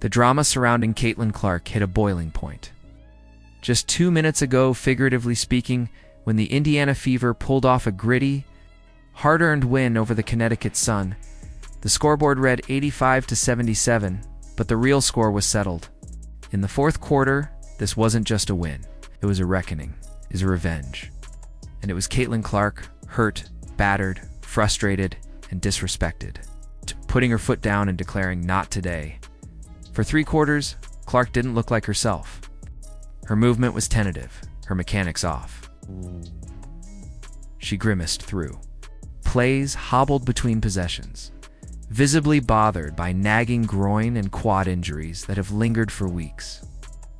The drama surrounding Caitlin Clark hit a boiling point. Just 2 minutes ago, figuratively speaking, when the Indiana Fever pulled off a gritty, hard-earned win over the Connecticut Sun, the scoreboard read 85-77, but the real score was settled. In the fourth quarter, this wasn't just a win. It was a reckoning, it was a revenge. And it was Caitlin Clark, hurt, battered, frustrated, and disrespected, putting her foot down and declaring, "Not today." For 3 quarters, Clark didn't look like herself. Her movement was tentative, her mechanics off. She grimaced through plays, hobbled between possessions, visibly bothered by nagging groin and quad injuries that have lingered for weeks.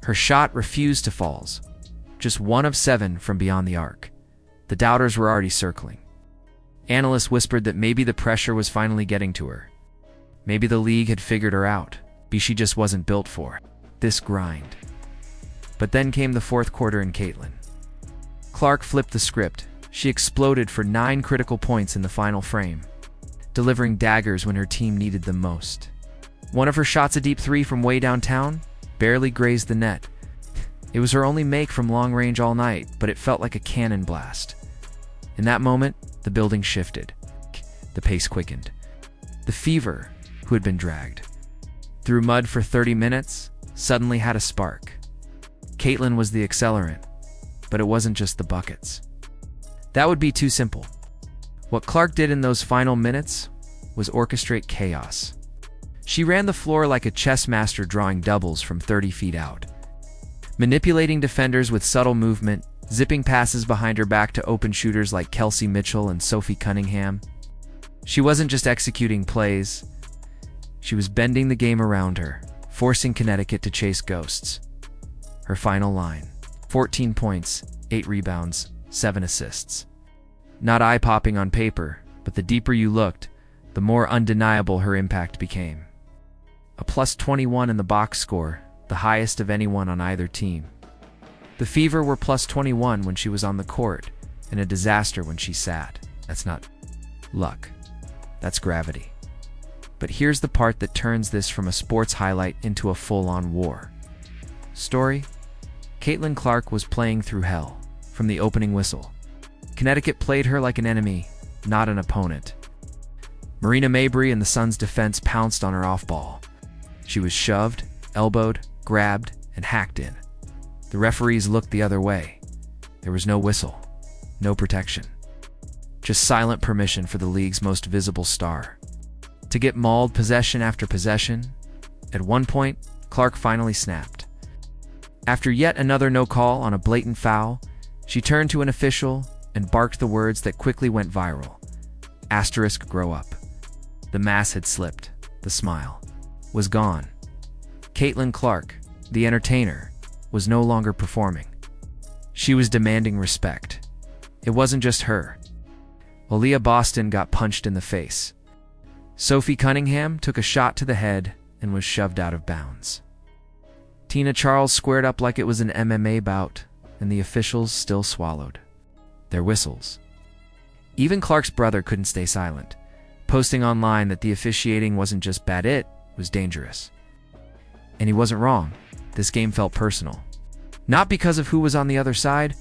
Her shot refused to fall, just 1 of 7 from beyond the arc. The doubters were already circling. Analysts whispered that maybe the pressure was finally getting to her. Maybe the league had figured her out. Maybe she just wasn't built for this grind. But then came the fourth quarter and Caitlin Clark flipped the script. She exploded for 9 critical points in the final frame, delivering daggers when her team needed them most. One of her shots, a deep 3 from way downtown, barely grazed the net. It was her only make from long range all night, but it felt like a cannon blast. In that moment, the building shifted. The pace quickened. The Fever, who had been dragged through mud for 30 minutes, suddenly had a spark. Caitlin was the accelerant, but it wasn't just the buckets. That would be too simple. What Clark did in those final minutes was orchestrate chaos. She ran the floor like a chess master drawing doubles from 30 feet out, manipulating defenders with subtle movement, zipping passes behind her back to open shooters like Kelsey Mitchell and Sophie Cunningham. She wasn't just executing plays, she was bending the game around her, forcing Connecticut to chase ghosts. Her final line: 14 points, 8 rebounds, 7 assists. Not eye-popping on paper, but the deeper you looked, the more undeniable her impact became. A plus 21 in the box score, the highest of anyone on either team. The Fever were plus 21 when she was on the court, and a disaster when she sat. That's not luck. That's gravity. But here's the part that turns this from a sports highlight into a full-on war story. Caitlin Clark was playing through hell from the opening whistle. Connecticut played her like an enemy, not an opponent. Marina Mabrey and the Sun's defense pounced on her off-ball. She was shoved, elbowed, grabbed, and hacked in. The referees looked the other way. There was no whistle, no protection. Just silent permission for the league's most visible star to get mauled possession after possession. At one point, Clark finally snapped. After yet another no call on a blatant foul, she turned to an official and barked the words that quickly went viral. Asterisk, grow up. The mask had slipped. The smile was gone. Caitlin Clark, the entertainer, was no longer performing. She was demanding respect. It wasn't just her. Aaliyah Boston got punched in the face. Sophie Cunningham took a shot to the head and was shoved out of bounds. Tina Charles squared up like it was an MMA bout, and the officials still swallowed their whistles. Even Clark's brother couldn't stay silent, posting online that the officiating wasn't just bad, it was dangerous. And he wasn't wrong. This game felt personal. Not because of who was on the other side,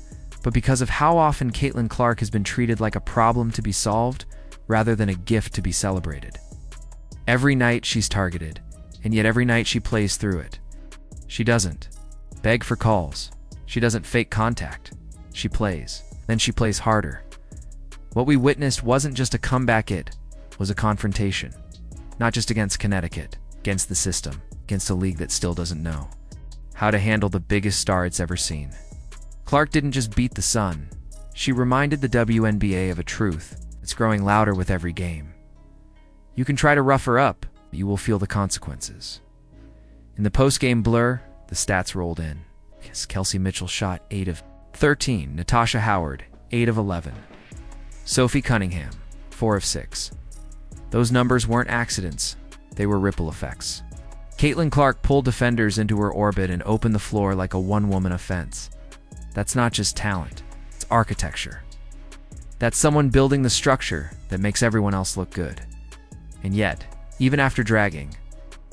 but because of how often Caitlin Clark has been treated like a problem to be solved rather than a gift to be celebrated. Every night she's targeted, and yet every night she plays through it. She doesn't beg for calls. She doesn't fake contact. She plays. Then she plays harder. What we witnessed wasn't just a comeback, it was a confrontation. Not just against Connecticut, against the system, against a league that still doesn't know how to handle the biggest star it's ever seen. Clark didn't just beat the Sun. She reminded the WNBA of a truth that's growing louder with every game. You can try to rough her up, but you will feel the consequences. In the post-game blur, the stats rolled in. Kelsey Mitchell shot 8 of 13. Natasha Howard, 8 of 11. Sophie Cunningham, 4 of 6. Those numbers weren't accidents. They were ripple effects. Caitlin Clark pulled defenders into her orbit and opened the floor like a one-woman offense. That's not just talent. It's architecture. That's someone building the structure that makes everyone else look good. And yet, even after dragging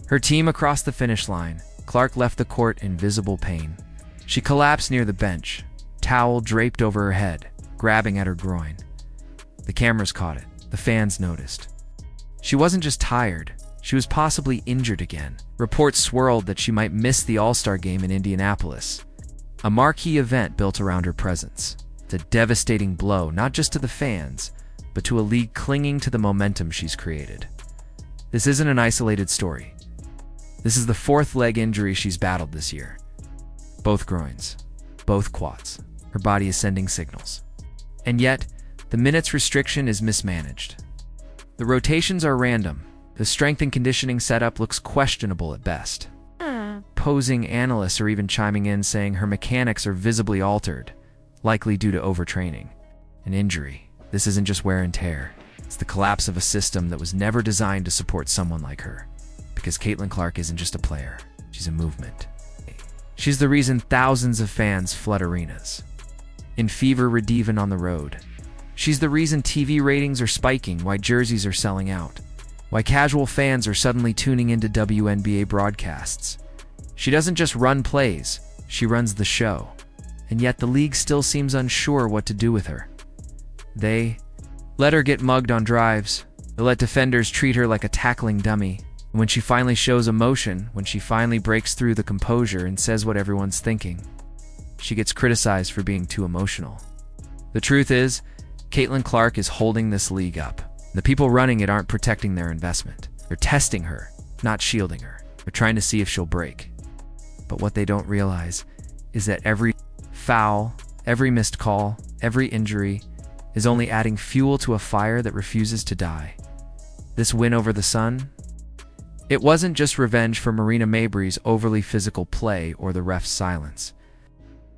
Her team across the finish line, Clark left the court in visible pain. She collapsed near the bench, towel draped over her head, grabbing at her groin. The cameras caught it. The fans noticed. She wasn't just tired, she was possibly injured again. Reports swirled that she might miss the All-Star game in Indianapolis, a marquee event built around her presence. It's a devastating blow, not just to the fans, but to a league clinging to the momentum she's created. This isn't an isolated story. This is the fourth leg injury she's battled this year. Both groins, both quads. Her body is sending signals. And yet, the minutes restriction is mismanaged. The rotations are random. The strength and conditioning setup looks questionable at best. Opposing analysts are even chiming in saying her mechanics are visibly altered, likely due to overtraining. An injury. This isn't just wear and tear. It's the collapse of a system that was never designed to support someone like her. Because Caitlin Clark isn't just a player, she's a movement. She's the reason thousands of fans flood arenas. In fever rediving on the road. She's the reason TV ratings are spiking, why jerseys are selling out, why casual fans are suddenly tuning into WNBA broadcasts. She doesn't just run plays, she runs the show. And yet the league still seems unsure what to do with her. They let her get mugged on drives. They let defenders treat her like a tackling dummy. And when she finally shows emotion, when she finally breaks through the composure and says what everyone's thinking, she gets criticized for being too emotional. The truth is, Caitlin Clark is holding this league up. The people running it aren't protecting their investment. They're testing her, not shielding her. They're trying to see if she'll break. But what they don't realize is that every foul, every missed call, every injury is only adding fuel to a fire that refuses to die. This win over the Sun? It wasn't just revenge for Marina Mabrey's overly physical play or the ref's silence.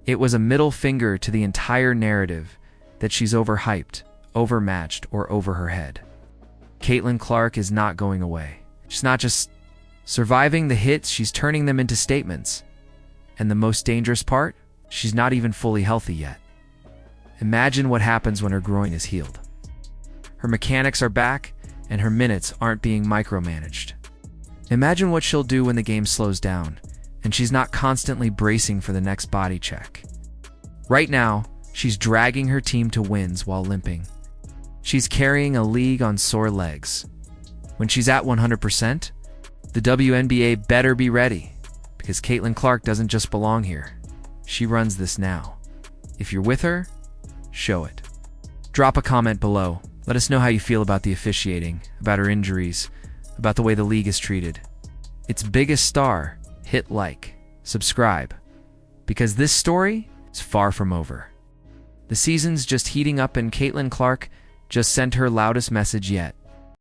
It was a middle finger to the entire narrative that she's overhyped, overmatched, or over her head. Caitlin Clark is not going away. She's not just surviving the hits, she's turning them into statements. And the most dangerous part? She's not even fully healthy yet. Imagine what happens when her groin is healed. Her mechanics are back, and her minutes aren't being micromanaged. Imagine what she'll do when the game slows down, and she's not constantly bracing for the next body check. Right now, she's dragging her team to wins while limping. She's carrying a league on sore legs. When she's at 100%, the WNBA better be ready, because Caitlin Clark doesn't just belong here. She runs this now. If you're with her, show it. Drop a comment below. Let us know how you feel about the officiating, about her injuries, about the way the league is treated. Its biggest star, hit like, subscribe, because this story is far from over. The season's just heating up and Caitlin Clark just sent her loudest message yet.